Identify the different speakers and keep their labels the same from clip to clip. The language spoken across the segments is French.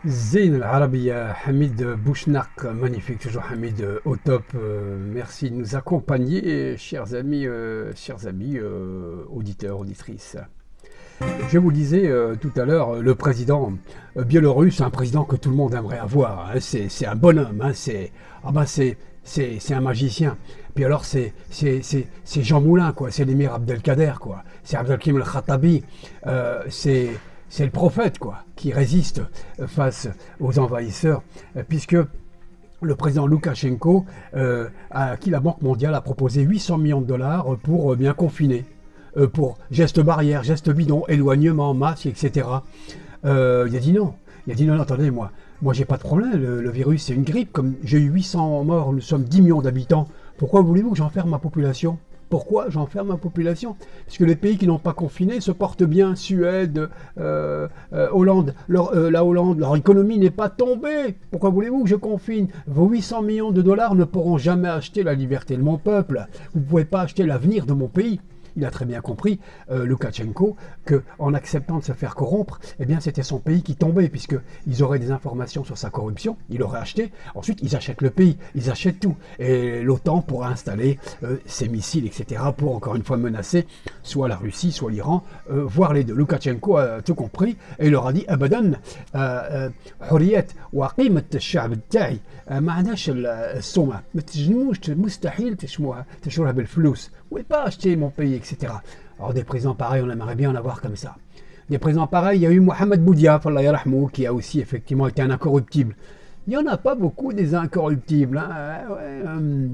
Speaker 1: Zain Al-Arabiya, Hamid Bouchnak, magnifique, toujours Hamid au top. Merci de nous accompagner, chers amis, auditeurs, auditrices. Je vous disais tout à l'heure, le président biélorusse, un président que tout le monde aimerait avoir. Hein, c'est un bonhomme, hein, c'est un magicien. Puis alors c'est Jean Moulin, quoi. C'est l'émir Abdelkader, quoi. C'est Abdelkim El-Khattabi. C'est le prophète, quoi, qui résiste face aux envahisseurs, puisque le président Loukachenko, à qui la Banque mondiale a proposé 800 millions de dollars pour bien confiner, pour gestes barrières, gestes bidons, éloignement, masque, etc. Il a dit non. Il a dit non, attendez, moi j'ai pas de problème, le virus c'est une grippe, comme j'ai eu 800 morts, nous sommes 10 millions d'habitants, pourquoi voulez-vous que j'enferme ma population? Pourquoi j'enferme ma population? Parce que les pays qui n'ont pas confiné se portent bien, Suède, Hollande, la Hollande, leur économie n'est pas tombée. Pourquoi voulez-vous que je confine? Vos 800 millions de dollars ne pourront jamais acheter la liberté de mon peuple. Vous ne pouvez pas acheter l'avenir de mon pays. Il a très bien compris, Loukachenko, qu'en acceptant de se faire corrompre, eh bien c'était son pays qui tombait, puisqu'ils auraient des informations sur sa corruption, il aurait acheté, ensuite ils achètent le pays, ils achètent tout, et l'OTAN pourra installer ses missiles, etc., pour encore une fois menacer soit la Russie, soit l'Iran, voire les deux. Loukachenko a tout compris, et il leur a dit, abadan, حرية وقيمة الشعب تاعي ما عندهاش السمعة ما تنجموش مستحيل تشروها بالفلوس. Vous ne pouvez pas acheter mon pays, etc. Alors des présidents pareils, on aimerait bien en avoir comme ça. Des présidents pareils, il y a eu Mohamed Boudia, qui a aussi effectivement été un incorruptible. Il n'y en a pas beaucoup des incorruptibles. Hein.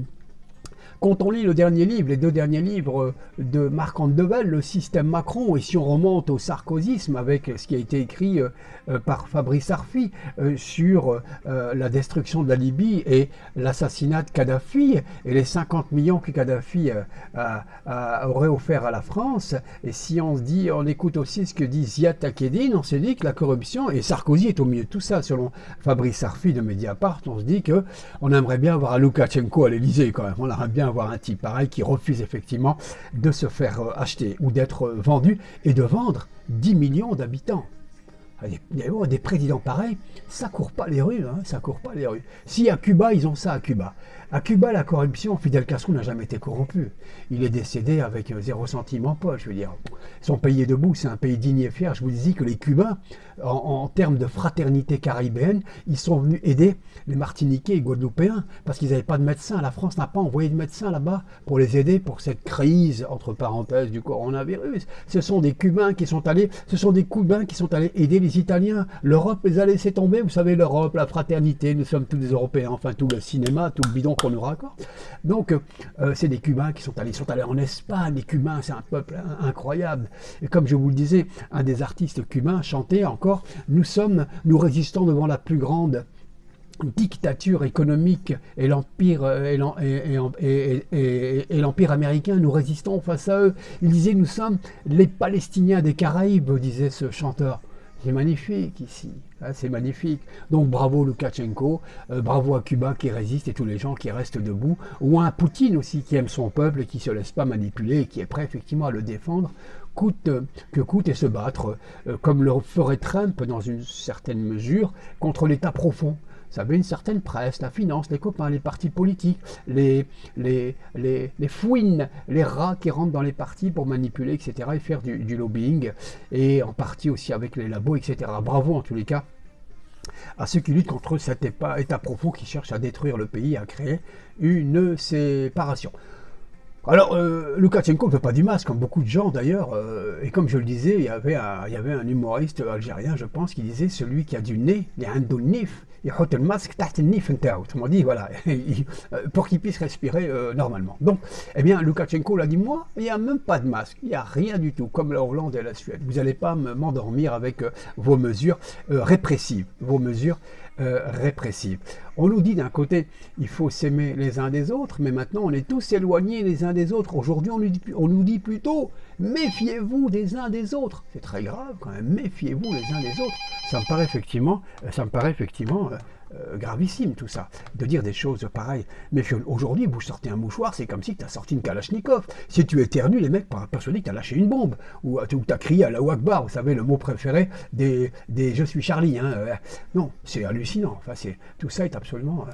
Speaker 1: Quand on lit le dernier livre, les deux derniers livres de Marc Andevel, Le système Macron, et si on remonte au sarkozysme avec ce qui a été écrit par Fabrice Arfi sur la destruction de la Libye et l'assassinat de Kadhafi et les 50 millions que Kadhafi aurait offert à la France, et si on écoute aussi ce que dit Ziad Takedine, on se dit que la corruption, et Sarkozy est au milieu de tout ça selon Fabrice Arfi de Mediapart, on se dit qu'on aimerait bien avoir un Loukachenko à l'Elysée quand même, on aimerait bien avoir un type pareil qui refuse effectivement de se faire acheter ou d'être vendu et de vendre 10 millions d'habitants. Des présidents pareils, ça court pas les rues, hein, ça court pas les rues. Si à Cuba, ils ont ça à Cuba. À Cuba, la corruption, Fidel Castro n'a jamais été corrompu. Il est décédé avec 0 centime en poche, je veux dire. Ils sont payés debout, c'est un pays digne et fier. Je vous dis que les Cubains, en termes de fraternité caribéenne, ils sont venus aider les Martiniquais et Guadeloupéens parce qu'ils n'avaient pas de médecins. La France n'a pas envoyé de médecins là-bas pour les aider pour cette crise, entre parenthèses, du coronavirus. Ce sont des Cubains qui sont allés aider les Italiens. L'Europe les a laissés tomber. Vous savez, l'Europe, la fraternité, nous sommes tous des Européens, enfin tout le cinéma, tout le bidon qu'on nous raccorde. Donc, c'est des Cubains qui sont allés en Espagne. Les Cubains, c'est un peuple incroyable. Et comme je vous le disais, un des artistes cubains chantait encore, nous résistons devant la plus grande dictature économique et l'empire américain, nous résistons face à eux. Il disait, nous sommes les Palestiniens des Caraïbes, disait ce chanteur. C'est magnifique ici, hein, c'est magnifique. Donc bravo Loukachenko, bravo à Cuba qui résiste et tous les gens qui restent debout, ou à un Poutine aussi qui aime son peuple et qui ne se laisse pas manipuler et qui est prêt effectivement à le défendre, coûte que coûte, et se battre, comme le ferait Trump dans une certaine mesure, contre l'État profond. Ça veut une certaine presse, la finance, les copains, les partis politiques, les fouines, les rats qui rentrent dans les partis pour manipuler, etc. et faire du lobbying, et en partie aussi avec les labos, etc. Bravo en tous les cas à ceux qui luttent contre cet état profond qui cherche à détruire le pays, à créer une séparation. Alors, Loukachenko ne fait pas du masque, comme beaucoup de gens d'ailleurs, et comme je le disais, il y avait un humoriste algérien, je pense, qui disait, celui qui a du nez, il y a un dos nif, il a le masque, autrement dit, voilà, pour qu'il puisse respirer normalement. Donc, eh bien, Loukachenko l'a dit, moi, il n'y a même pas de masque, il n'y a rien du tout, comme la Hollande et la Suède. Vous n'allez pas m'endormir avec vos mesures répressives, répressive. On nous dit d'un côté, il faut s'aimer les uns des autres, mais maintenant on est tous éloignés les uns des autres. Aujourd'hui, on nous dit plutôt, méfiez-vous des uns des autres. C'est très grave quand même, méfiez-vous les uns des autres. Ça me paraît effectivement gravissime tout ça, de dire des choses pareilles. Mais aujourd'hui, vous sortez un mouchoir, c'est comme si tu as sorti une Kalachnikov. Si tu éternues, les mecs persuadés que tu as lâché une bombe, ou tu as crié à la Akbar, vous savez, le mot préféré des Je suis Charlie. Hein. Non, c'est hallucinant. Enfin, tout ça est absolument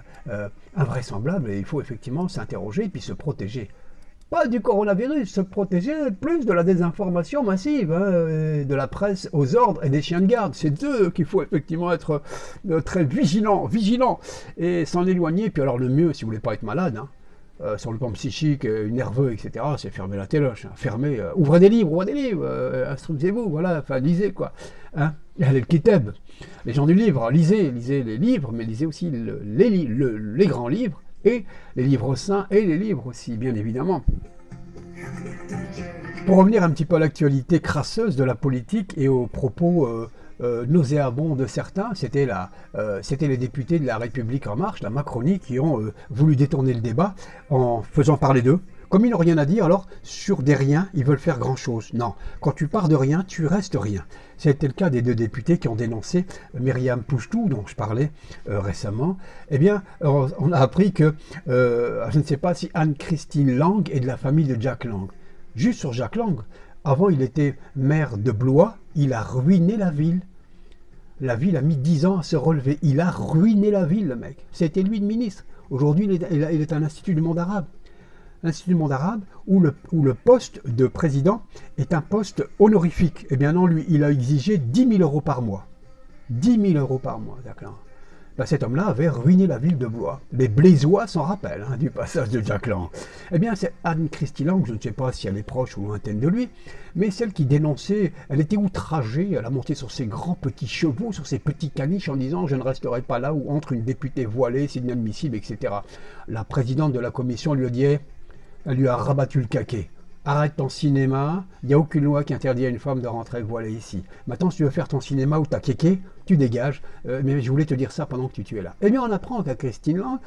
Speaker 1: invraisemblable et il faut effectivement s'interroger et puis se protéger. Pas du coronavirus, se protéger plus de la désinformation massive, hein, de la presse aux ordres et des chiens de garde. C'est d'eux qu'il faut effectivement être très vigilant, et s'en éloigner. Puis alors le mieux, si vous voulez pas être malade, hein, sur le plan psychique, nerveux, etc., c'est fermer la téloche, hein, ouvrez des livres, instruisez-vous, voilà, enfin lisez quoi. Hein. Allez le kitab, les gens du livre, lisez les livres, mais lisez aussi les grands livres, et les livres saints et les livres aussi, bien évidemment. Pour revenir un petit peu à l'actualité crasseuse de la politique et aux propos nauséabonds de certains, c'était les députés de la République En Marche, la Macronie, qui ont voulu détourner le débat en faisant parler d'eux. Comme ils n'ont rien à dire, alors sur des riens, ils veulent faire grand-chose. Non, quand tu pars de rien, tu restes rien. C'était le cas des deux députés qui ont dénoncé Myriam Pouchtou, dont je parlais récemment. Eh bien, on a appris que, je ne sais pas si Anne-Christine Lang est de la famille de Jack Lang. Juste sur Jack Lang, avant il était maire de Blois, il a ruiné la ville. La ville a mis 10 ans à se relever. Il a ruiné la ville, le mec. C'était lui le ministre. Aujourd'hui, il est à l'Institut du monde arabe. L'Institut du monde arabe, où le poste de président est un poste honorifique. Eh bien non, lui, il a exigé 10 000 euros par mois. 10 000 euros par mois, d'accord. Ben, cet homme-là avait ruiné la ville de Blois. Les Blésois s'en rappellent, hein, du passage de Jack Lang. Eh bien, c'est Anne-Christine Lang, je ne sais pas si elle est proche ou lointaine de lui, mais celle qui dénonçait, elle était outragée, elle a monté sur ses grands petits chevaux, sur ses petits caniches, en disant « je ne resterai pas là où entre une députée voilée, c'est inadmissible, etc. » La présidente de la commission lui a dit « elle lui a rabattu le caquet. Arrête ton cinéma, il n'y a aucune loi qui interdit à une femme de rentrer voilée ici. Maintenant, si tu veux faire ton cinéma ou ta kéké, tu dégages. Mais je voulais te dire ça pendant que tu es là. » Eh bien, on apprend qu'Anne-Christine Lang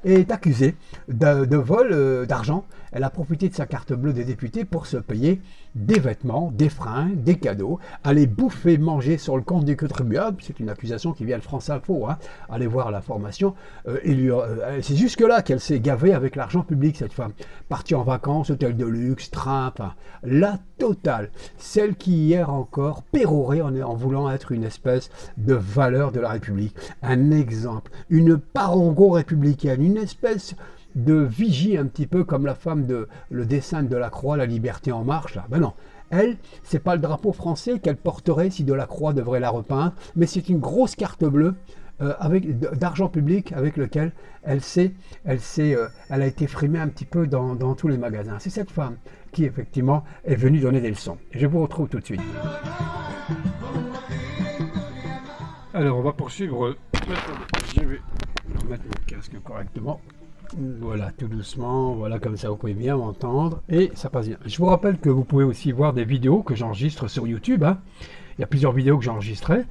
Speaker 1: est accusée de vol d'argent. Elle a profité de sa carte bleue des députés pour se payer des vêtements, des fringues, des cadeaux, aller bouffer, manger sur le compte du contribuable. C'est une accusation qui vient de France Info. Hein. Allez voir l'information. C'est jusque-là qu'elle s'est gavée avec l'argent public, cette femme. Partie en vacances, hôtel de luxe, train, enfin, la totale. Celle qui hier encore pérorait en voulant être une espèce de valeur de la République. Un exemple, une parangon républicaine, une espèce de vigie un petit peu comme la femme de le dessin de Delacroix, La Liberté en marche. Là. Ben non, elle, c'est pas le drapeau français qu'elle porterait si Delacroix devrait la repeindre, mais c'est une grosse carte bleue d'argent public avec lequel elle a été frimée un petit peu dans tous les magasins. C'est cette femme qui effectivement est venue donner des leçons. Je vous retrouve tout de suite. Alors on va poursuivre. Je vais remettre mon casque correctement. Voilà, tout doucement, voilà, comme ça vous pouvez bien m'entendre et ça passe bien. Je vous rappelle que vous pouvez aussi voir des vidéos que j'enregistre sur YouTube. Hein. Il y a plusieurs vidéos que j'ai enregistrées.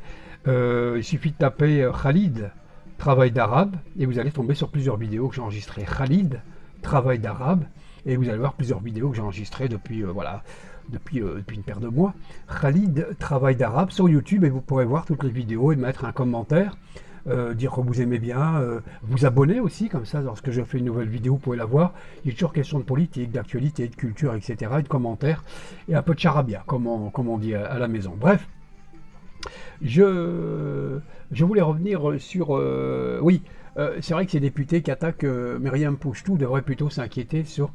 Speaker 1: Il suffit de taper Khalid, travail d'arabe, et vous allez tomber sur plusieurs vidéos que j'ai enregistrées. Khalid, travail d'arabe, et vous allez voir plusieurs vidéos que j'ai enregistrées depuis une paire de mois. Khalid, travail d'arabe sur YouTube, et vous pourrez voir toutes les vidéos et mettre un commentaire. Dire que vous aimez bien, vous abonner aussi, comme ça, lorsque je fais une nouvelle vidéo, vous pouvez la voir. Il y a toujours question de politique, d'actualité, de culture, etc., et de commentaires, et un peu de charabia, comme on dit à la maison. Bref, je voulais revenir sur... c'est vrai que ces députés qui attaquent Myriam Pouchtou devraient plutôt s'inquiéter sur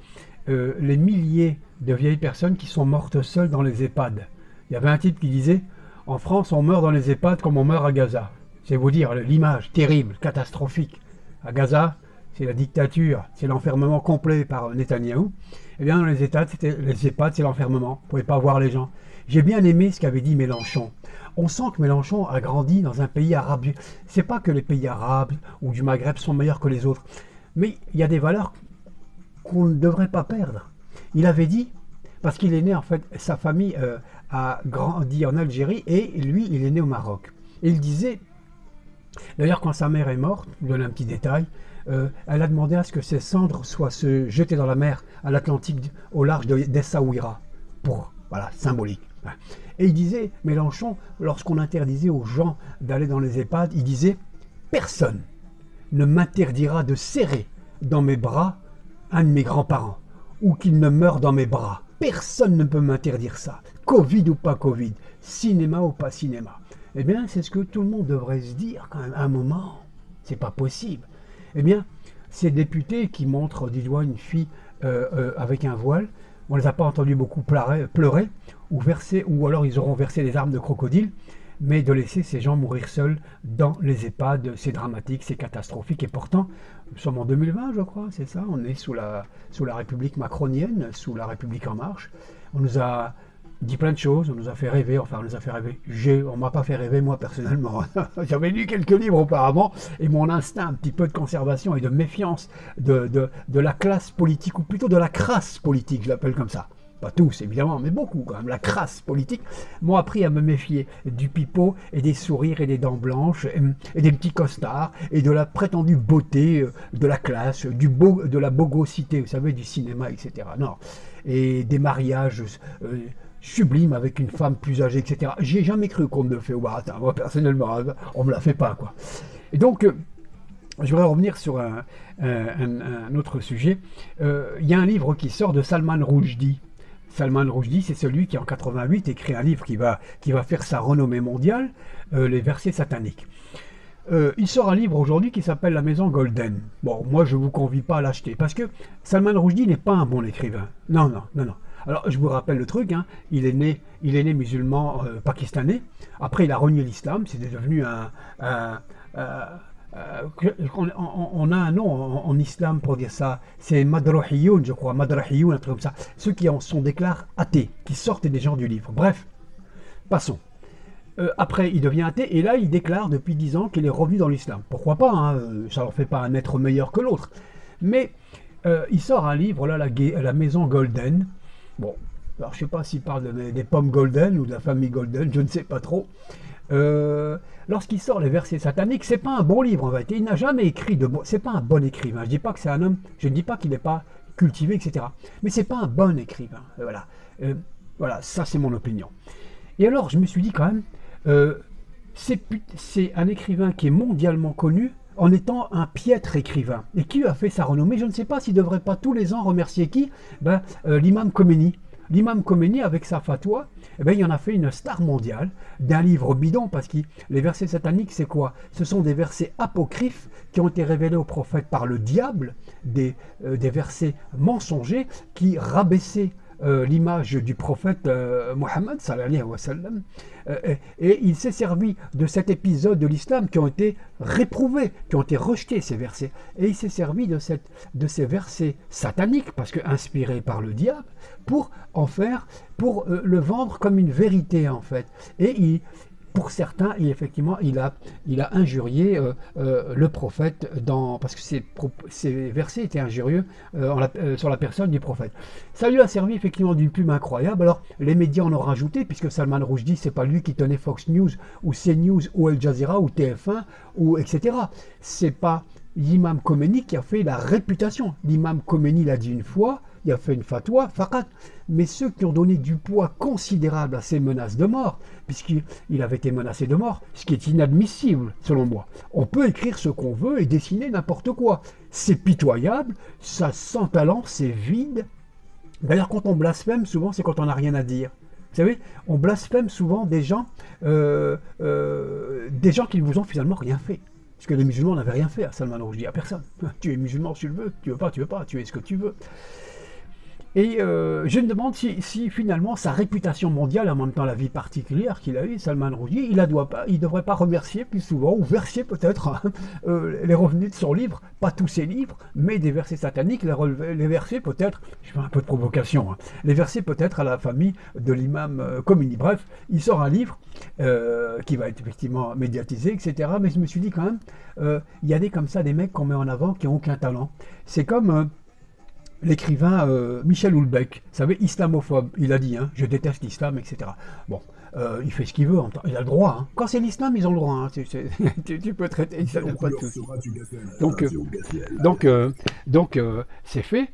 Speaker 1: les milliers de vieilles personnes qui sont mortes seules dans les EHPAD. Il y avait un type qui disait « En France, on meurt dans les EHPAD comme on meurt à Gaza ». C'est vous dire l'image terrible, catastrophique. À Gaza, c'est la dictature, c'est l'enfermement complet par Netanyahou. Eh bien, dans les EHPAD, c'est l'enfermement. Vous ne pouvez pas voir les gens. J'ai bien aimé ce qu'avait dit Mélenchon. On sent que Mélenchon a grandi dans un pays arabe. C'est pas que les pays arabes ou du Maghreb sont meilleurs que les autres. Mais il y a des valeurs qu'on ne devrait pas perdre. Il avait dit, parce qu'il est né, en fait, sa famille a grandi en Algérie et lui, il est né au Maroc. Et il disait... D'ailleurs, quand sa mère est morte, je vous donne un petit détail, elle a demandé à ce que ses cendres soient jetées dans la mer, à l'Atlantique, au large d'Essaouira, voilà, symbolique. Et il disait, Mélenchon, lorsqu'on interdisait aux gens d'aller dans les EHPAD, il disait, personne ne m'interdira de serrer dans mes bras un de mes grands-parents, ou qu'il ne meure dans mes bras. Personne ne peut m'interdire ça. Covid ou pas Covid, cinéma ou pas cinéma. Eh bien, c'est ce que tout le monde devrait se dire quand même à un moment. C'est pas possible. Eh bien, ces députés qui montrent du doigt une fille avec un voile, on ne les a pas entendus beaucoup pleurer ou alors ils auront versé des larmes de crocodile, mais de laisser ces gens mourir seuls dans les EHPAD, c'est dramatique, c'est catastrophique. Et pourtant, nous sommes en 2020, je crois, c'est ça, on est sous la République macronienne, sous la République en marche. On nous a dit plein de choses, on nous a fait rêver, enfin on nous a fait rêver. On m'a pas fait rêver moi personnellement. J'avais lu quelques livres auparavant et mon instinct un petit peu de conservation et de méfiance de la classe politique, ou plutôt de la crasse politique, je l'appelle comme ça. Pas tous évidemment, mais beaucoup quand même, la crasse politique, m'ont appris à me méfier du pipeau et des sourires et des dents blanches et des petits costards et de la prétendue beauté de la classe, de la bogosité, vous savez, du cinéma, etc. Non, et des mariages sublimes avec une femme plus âgée, etc. J'ai jamais cru qu'on me le fait au baratin, moi personnellement, on me la fait pas, quoi. Et donc, je voudrais revenir sur un autre sujet. Il y a un livre qui sort de Salman Rushdie. Salman Rushdie, c'est celui qui en 88 écrit un livre qui va faire sa renommée mondiale, les versets sataniques. Il sort un livre aujourd'hui qui s'appelle La Maison Golden. Bon, moi je ne vous convie pas à l'acheter, parce que Salman Rushdie n'est pas un bon écrivain. Non, non, non, non. Alors je vous rappelle le truc, hein, il est né musulman pakistanais, après il a renié l'islam, c'est devenu on a un nom en islam pour dire ça, c'est Madrohiyoun, je crois, Madrohiyoun, un truc comme ça. Ceux qui en sont déclarent athées, qui sortent des gens du livre. Bref, passons. Après, il devient athée, et là, il déclare depuis 10 ans qu'il est revenu dans l'islam. Pourquoi pas, hein, ça ne leur fait pas un être meilleur que l'autre. Mais il sort un livre, là, la Maison Golden. Bon, alors je ne sais pas s'il parle des pommes Golden ou de la famille Golden, je ne sais pas trop. Lorsqu'il sort les versets sataniques, c'est pas un bon livre en fait. Il n'a jamais écrit de bon. C'est pas un bon écrivain. Je dis pas que c'est un homme. Je ne dis pas qu'il n'est pas cultivé, etc. Mais c'est pas un bon écrivain. Voilà. Voilà. Ça c'est mon opinion. Et alors je me suis dit quand même, c'est un écrivain qui est mondialement connu en étant un piètre écrivain. Et qui a fait sa renommée? Je ne sais pas s'il ne devrait pas tous les ans remercier qui? L'imam Khomeini. L'imam Khomeini, avec sa fatwa, il en a fait une star mondiale d'un livre bidon, parce que les versets sataniques, c'est quoi? Ce sont des versets apocryphes qui ont été révélés au prophète par le diable, des versets mensongers qui rabaissaient l'image du prophète Mohammed sallallahu alayhi wa sallam, et il s'est servi de cet épisode de l'islam qui ont été réprouvés, qui ont été rejetés, ces versets, et il s'est servi de ces versets sataniques, parce que inspirés par le diable, pour le vendre comme une vérité en fait. Et pour certains, effectivement, il a injurié le prophète, parce que ces versets étaient injurieux sur la personne du prophète. Ça lui a servi effectivement d'une plume incroyable. Alors, les médias en ont rajouté, puisque Salman Rushdie, c'est pas lui qui tenait Fox News, ou CNews, ou Al Jazeera, ou TF1, ou etc. C'est pas l'imam Khomeini qui a fait la réputation. L'imam Khomeini l'a dit une fois, il a fait une fatwa, faqat. Mais ceux qui ont donné du poids considérable à ces menaces de mort, puisqu'il avait été menacé de mort, ce qui est inadmissible selon moi. On peut écrire ce qu'on veut et dessiner n'importe quoi. C'est pitoyable, ça sans talent, c'est vide. D'ailleurs, quand on blasphème, souvent c'est quand on n'a rien à dire. Vous savez, on blasphème souvent des gens qui ne vous ont finalement rien fait. Parce que les musulmans n'avaient rien fait à Salman Rushdie, à personne. Tu es musulman, tu le veux, tu veux pas, tu es ce que tu veux. Et je me demande si finalement sa réputation mondiale, en même temps la vie particulière qu'il a eue, Salman Rushdie, il ne devrait pas remercier plus souvent, ou verser peut-être les revenus de son livre, pas tous ses livres, mais des versets sataniques, les verser peut-être, je fais un peu de provocation, hein, les verser peut-être à la famille de l'imam Khomeini. Bref, il sort un livre qui va être effectivement médiatisé, etc. Mais je me suis dit quand même, il y a comme ça des mecs qu'on met en avant qui n'ont aucun talent. C'est comme l'écrivain Michel Houellebecq, vous savez, islamophobe, il a dit, hein, je déteste l'islam, etc. Bon, il fait ce qu'il veut, il a le droit. Hein. Quand c'est l'islam, ils ont le droit. Hein. Tu peux traiter, ça n'a pas de souci. Donc, c'est fait.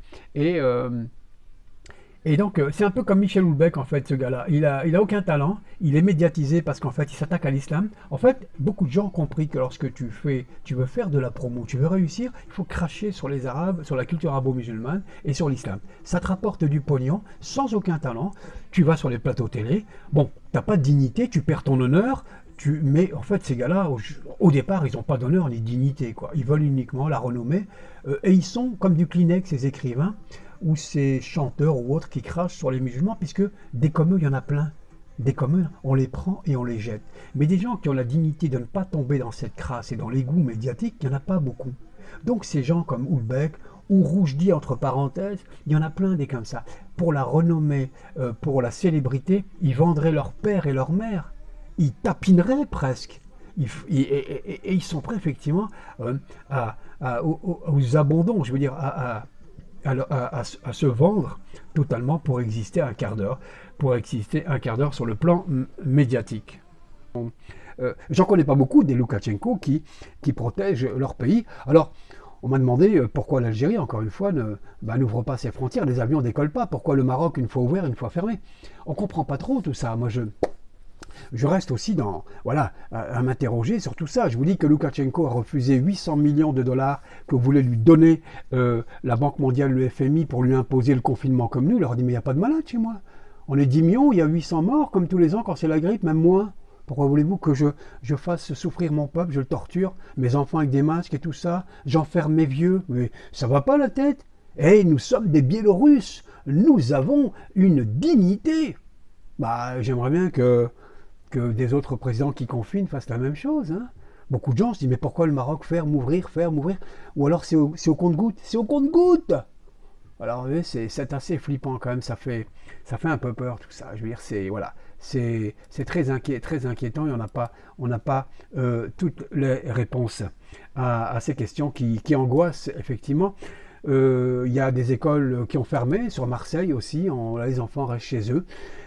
Speaker 1: Et donc, c'est un peu comme Michel Houellebecq, en fait, ce gars-là. Il a aucun talent, il est médiatisé parce qu'en fait, il s'attaque à l'islam. En fait, beaucoup de gens ont compris que lorsque tu veux faire de la promo, tu veux réussir, il faut cracher sur les Arabes, sur la culture arabo-musulmane et sur l'islam. Ça te rapporte du pognon, sans aucun talent. Tu vas sur les plateaux télé, bon, t'as pas de dignité, tu perds ton honneur, mais en fait, ces gars-là, au départ, ils n'ont pas d'honneur ni de dignité, quoi. Ils veulent uniquement la renommée, et ils sont comme du Kleenex, ces écrivains ou ces chanteurs ou autres qui crachent sur les musulmans, puisque des comme eux, il y en a plein. Des comme eux, on les prend et on les jette. Mais des gens qui ont la dignité de ne pas tomber dans cette crasse et dans l'égout médiatique, il n'y en a pas beaucoup. Donc ces gens comme Houellebecq, ou Roujdi entre parenthèses, il y en a plein des comme ça. Pour la renommée, pour la célébrité, ils vendraient leur père et leur mère. Ils tapineraient presque. Et ils sont prêts effectivement aux abandons, je veux dire, à se vendre totalement pour exister un quart d'heure, sur le plan médiatique. J'en connais pas beaucoup des Loukachenko qui protègent leur pays. Alors, on m'a demandé pourquoi l'Algérie, encore une fois, n'ouvre pas ses frontières, les avions ne décollent pas, pourquoi le Maroc, une fois ouvert, une fois fermé. On comprend pas trop tout ça. Moi, je reste aussi à m'interroger sur tout ça. Je vous dis que Loukachenko a refusé 800 millions de dollars que voulait lui donner la Banque mondiale, le FMI, pour lui imposer le confinement comme nous. Il leur a dit, mais il n'y a pas de malade chez moi. On est 10 millions, il y a 800 morts, comme tous les ans quand c'est la grippe, même moins. Pourquoi voulez-vous que je fasse souffrir mon peuple, je le torture, mes enfants avec des masques et tout ça, j'enferme mes vieux, mais ça va pas la tête. Eh, nous sommes des Biélorusses, nous avons une dignité. J'aimerais bien que des autres présidents qui confinent fassent la même chose. Hein. Beaucoup de gens se disent, mais pourquoi le Maroc faire m'ouvrir? Ou alors c'est au compte-gouttes. C'est au compte-gouttes. Alors c'est assez flippant quand même, ça fait un peu peur tout ça. Je veux dire, c'est très inquiétant et on n'a pas toutes les réponses à ces questions qui angoissent effectivement. Il y a des écoles qui ont fermé, sur Marseille aussi, les enfants restent chez eux.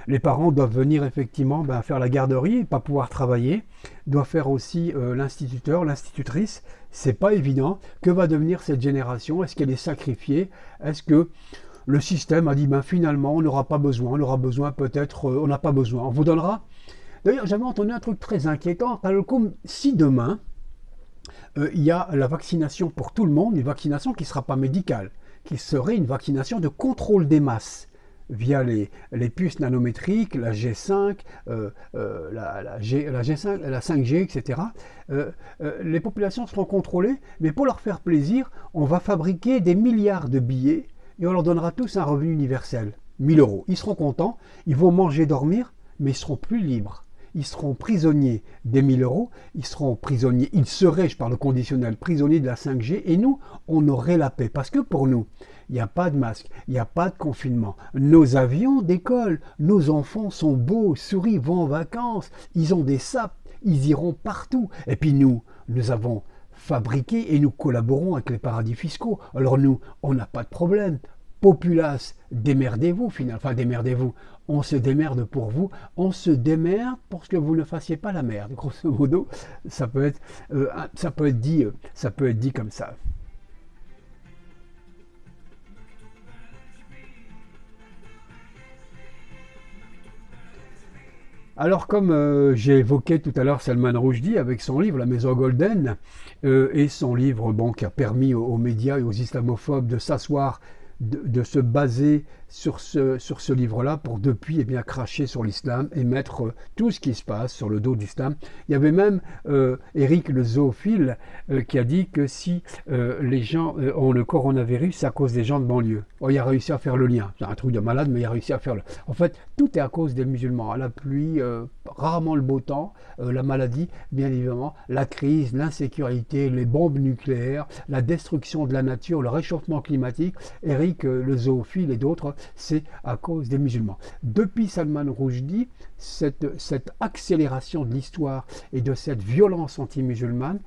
Speaker 1: Les parents doivent venir effectivement faire la garderie, pas pouvoir travailler, doivent faire aussi l'instituteur, l'institutrice. C'est pas évident. Que va devenir cette génération? Est-ce qu'elle est sacrifiée? Est-ce que le système a dit finalement on n'aura pas besoin, on aura besoin peut-être, on n'a pas besoin, on vous donnera? D'ailleurs, j'avais entendu un truc très inquiétant. Comme si demain, il y a la vaccination pour tout le monde, une vaccination qui ne sera pas médicale, qui serait une vaccination de contrôle des masses via les puces nanométriques, la G5, la 5G, etc. Les populations seront contrôlées, mais pour leur faire plaisir, on va fabriquer des milliards de billets et on leur donnera tous un revenu universel, 1000 euros. Ils seront contents, ils vont manger, dormir, mais ils seront plus libres. Ils seront prisonniers des 1000 euros, ils seraient, je parle conditionnel, prisonniers de la 5G, et nous, on aurait la paix. Parce que pour nous, il n'y a pas de masque, il n'y a pas de confinement. Nos avions décollent, nos enfants sont beaux, souris, vont en vacances, ils ont des sapes, ils iront partout. Et puis nous avons fabriqué et nous collaborons avec les paradis fiscaux. Alors nous, on n'a pas de problème. Populace, démerdez-vous finalement, enfin démerdez-vous, on se démerde pour vous, on se démerde pour que vous ne fassiez pas la merde. Grosso modo, ça peut être dit comme ça. Alors comme j'ai évoqué tout à l'heure Salman Rushdie avec son livre La Maison Golden et son livre qui a permis aux médias et aux islamophobes de s'asseoir, de se baser sur ce livre-là pour depuis cracher sur l'islam et mettre tout ce qui se passe sur le dos de l'islam. Il y avait même Eric le zoophile qui a dit que si les gens ont le coronavirus, c'est à cause des gens de banlieue. Oh, il a réussi à faire le lien. C'est un truc de malade, mais il a réussi à faire le... En fait, tout est à cause des musulmans. La pluie, rarement le beau temps, la maladie, bien évidemment, la crise, l'insécurité, les bombes nucléaires, la destruction de la nature, le réchauffement climatique. Eric le zoophile et d'autres, c'est à cause des musulmans. Depuis Salman Rushdie, cette accélération de l'histoire et de cette violence anti-musulmane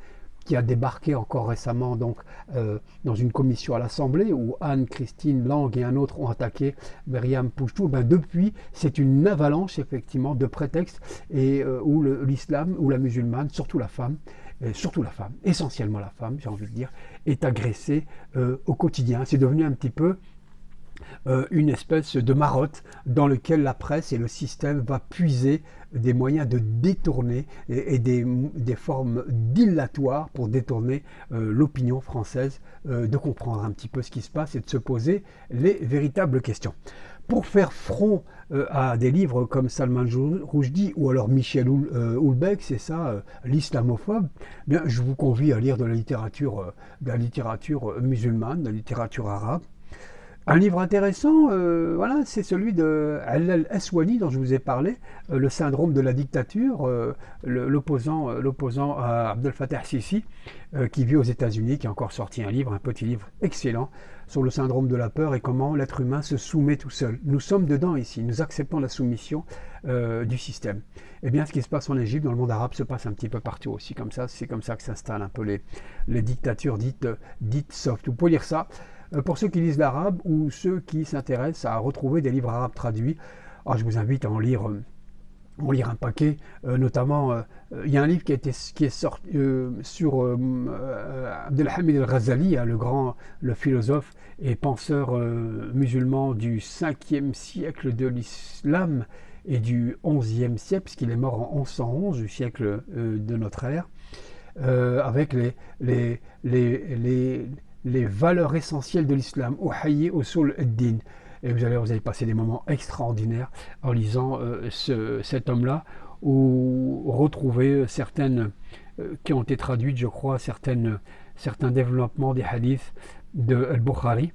Speaker 1: qui a débarqué encore récemment dans une commission à l'Assemblée où Anne-Christine Lang et un autre ont attaqué Myriam Pouchtou, depuis c'est une avalanche effectivement de prétextes et où l'islam ou la musulmane, surtout la femme, essentiellement la femme, j'ai envie de dire, est agressée au quotidien. C'est devenu un petit peu une espèce de marotte dans lequel la presse et le système va puiser des moyens de détourner et des formes dilatoires pour détourner l'opinion française, de comprendre un petit peu ce qui se passe et de se poser les véritables questions. Pour faire front à des livres comme Salman Rushdie ou alors Michel Houellebecq, c'est ça, l'islamophobe, bien, je vous convie à lire de la littérature musulmane, de la littérature arabe. Un livre intéressant, voilà, c'est celui de Allal Aswani dont je vous ai parlé, le syndrome de la dictature, l'opposant à Abdel Fattah Sisi, qui vit aux États-Unis, qui a encore sorti un livre, un petit livre excellent, sur le syndrome de la peur et comment l'être humain se soumet tout seul. Nous sommes dedans ici, nous acceptons la soumission du système. Eh bien, ce qui se passe en Égypte, dans le monde arabe, se passe un petit peu partout aussi, comme ça. C'est comme ça que s'installent un peu les dictatures dites soft. Vous pouvez lire ça. Pour ceux qui lisent l'arabe ou ceux qui s'intéressent à retrouver des livres arabes traduits, je vous invite à en lire un paquet. Notamment, il y a un livre qui est sorti sur Abdelhamid el-Ghazali, le philosophe et penseur musulman du 5e siècle de l'islam et du 11e siècle, puisqu'il est mort en 1111, du siècle de notre ère, avec les valeurs essentielles de l'islam, Uhayyi Usul ad-Din. Et vous allez passer des moments extraordinaires en lisant cet homme-là, ou retrouver certaines qui ont été traduites, je crois, certains développements des hadiths de Al-Bukhari,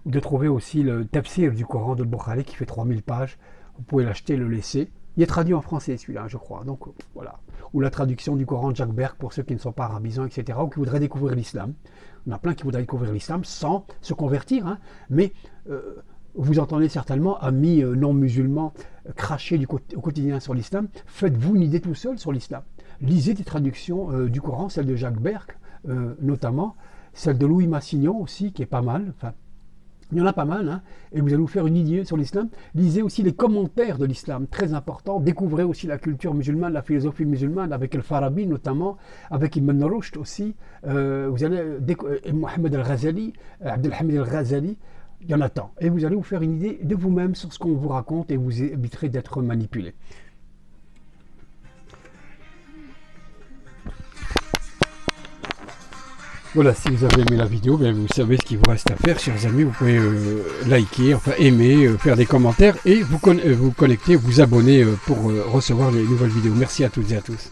Speaker 1: ou de trouver aussi le tafsir du Coran de Al-Bukhari qui fait 3000 pages. Vous pouvez l'acheter, le laisser. Il est traduit en français celui-là, je crois. Donc voilà. Ou la traduction du Coran de Jacques Berg pour ceux qui ne sont pas arabisants, etc., ou qui voudraient découvrir l'islam. Il y en a plein qui voudraient découvrir l'islam sans se convertir, hein, mais vous entendez certainement, amis non musulmans, cracher au quotidien sur l'islam. Faites-vous une idée tout seul sur l'islam. Lisez des traductions du Coran, celle de Jacques Berg notamment, celle de Louis Massignon aussi, qui est pas mal. Enfin, il y en a pas mal, hein, et vous allez vous faire une idée sur l'islam. Lisez aussi les commentaires de l'islam, très important. Découvrez aussi la culture musulmane, la philosophie musulmane, avec Al-Farabi notamment, avec Ibn Rushd aussi. Vous allez Mohammed al-Ghazali, Abdelhamid al-Ghazali, il y en a tant. Et vous allez vous faire une idée de vous-même sur ce qu'on vous raconte et vous éviterez d'être manipulé. Voilà, si vous avez aimé la vidéo, bien vous savez ce qu'il vous reste à faire, chers amis. Vous pouvez liker, enfin aimer, faire des commentaires et vous connecter, vous abonner pour recevoir les nouvelles vidéos. Merci à toutes et à tous.